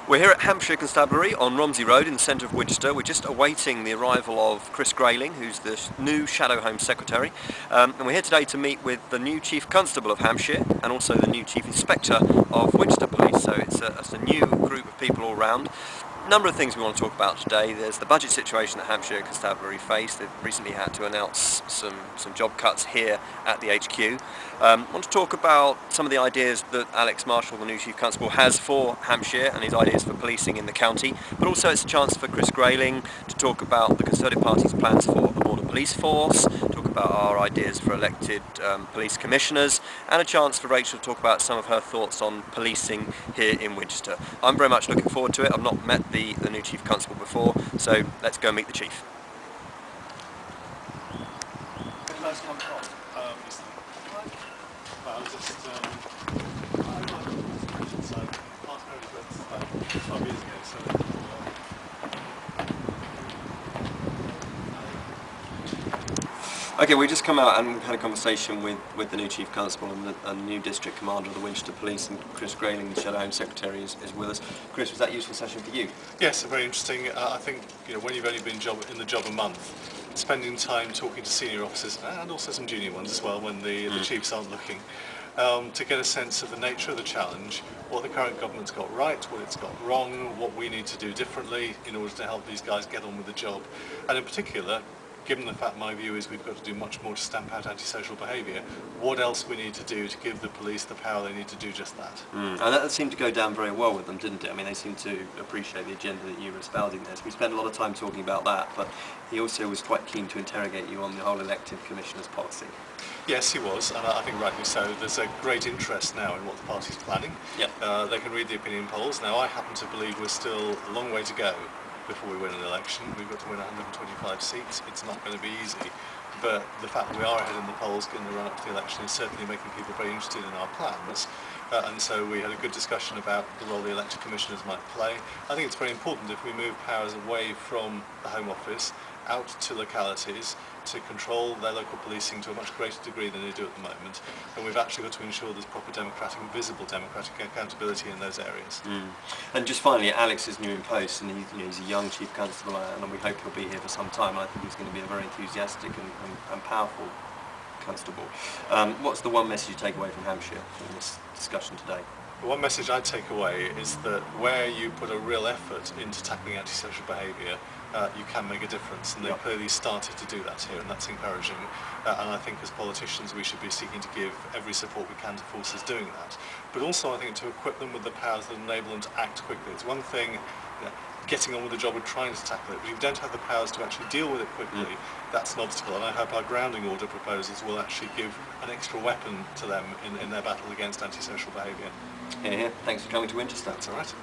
We're here at Hampshire Constabularly on Romsey Road in the centre of Winchester. We're just awaiting the arrival of Chris Grayling, who's the new Shadow Home Secretary. And we're here today to meet with the new Chief Constable of Hampshire and also the new Chief Inspector of Winchester Police. So it's a new group of people all round. Number of things we want to talk about today. There's the budget situation that Hampshire Constabulary face. They've recently had to announce some job cuts here at the HQ. Want to talk about some of the ideas that Alex Marshall, the new Chief Constable, has for Hampshire and his ideas for policing in the county. But also it's a chance for Chris Grayling to talk about the Conservative Party's plans for a border police force, talk about our ideas for elected police commissioners, and a chance for Rachel to talk about some of her thoughts on policing here in Winchester. I'm very much looking forward to it. I've not met the new Chief Constable before, so let's go meet the Chief. Where did those come from? I was just, I was so last but 12 years ago, so Okay, we've just come out and we've had a conversation with the new Chief Constable and the new District Commander of the Winchester Police, and Chris Grayling, the Shadow Home Secretary, is with us. Chris, was that a useful session for you? yes, very interesting. I think when you've only been in the job a month, spending time talking to senior officers and also some junior ones as well when the chiefs aren't looking, to get a sense of the nature of the challenge, what the current government's got right, what it's got wrong, what we need to do differently in order to help these guys get on with the job, and in particular, given the fact my view is we've got to do much more to stamp out antisocial behaviour, what else we need to do to give the police the power they need to do just that. And that seemed to go down very well with them, didn't it? I mean, they seemed to appreciate the agenda that you were espousing there. So we spent a lot of time talking about that, but he also was quite keen to interrogate you on the whole elected commissioners policy. Yes, he was, and I think rightly so. There's a great interest now in what the party's planning. Yep. They can read the opinion polls. Now, I happen to believe we're still a long way to go before we win an election. We've got to win 125 seats. It's not going to be easy, but the fact that we are ahead in the polls in the run-up to the election is certainly making people very interested in our plans. And so we had a good discussion about the role the elected commissioners might play. I think it's very important if we move powers away from the Home Office out to localities to control their local policing to a much greater degree than they do at the moment, and we've actually got to ensure there's proper democratic and visible democratic accountability in those areas. And just finally, Alex is new in post, and he's a young Chief Constable, and we hope he'll be here for some time. And I think he's going to be a very enthusiastic and powerful constable. What's the one message you take away from Hampshire from this discussion today? The one message I take away is that where you put a real effort into tackling antisocial behaviour, you can make a difference, and they've clearly started to do that here, and that's encouraging. And I think as politicians we should be seeking to give every support we can to forces doing that. But also I think to equip them with the powers that enable them to act quickly. It's one thing getting on with the job and trying to tackle it, but if you don't have the powers to actually deal with it quickly, that's an obstacle, and I hope our grounding order proposals will actually give an extra weapon to them in their battle against antisocial behaviour. Here. Thanks for coming to Winchester. That's all right.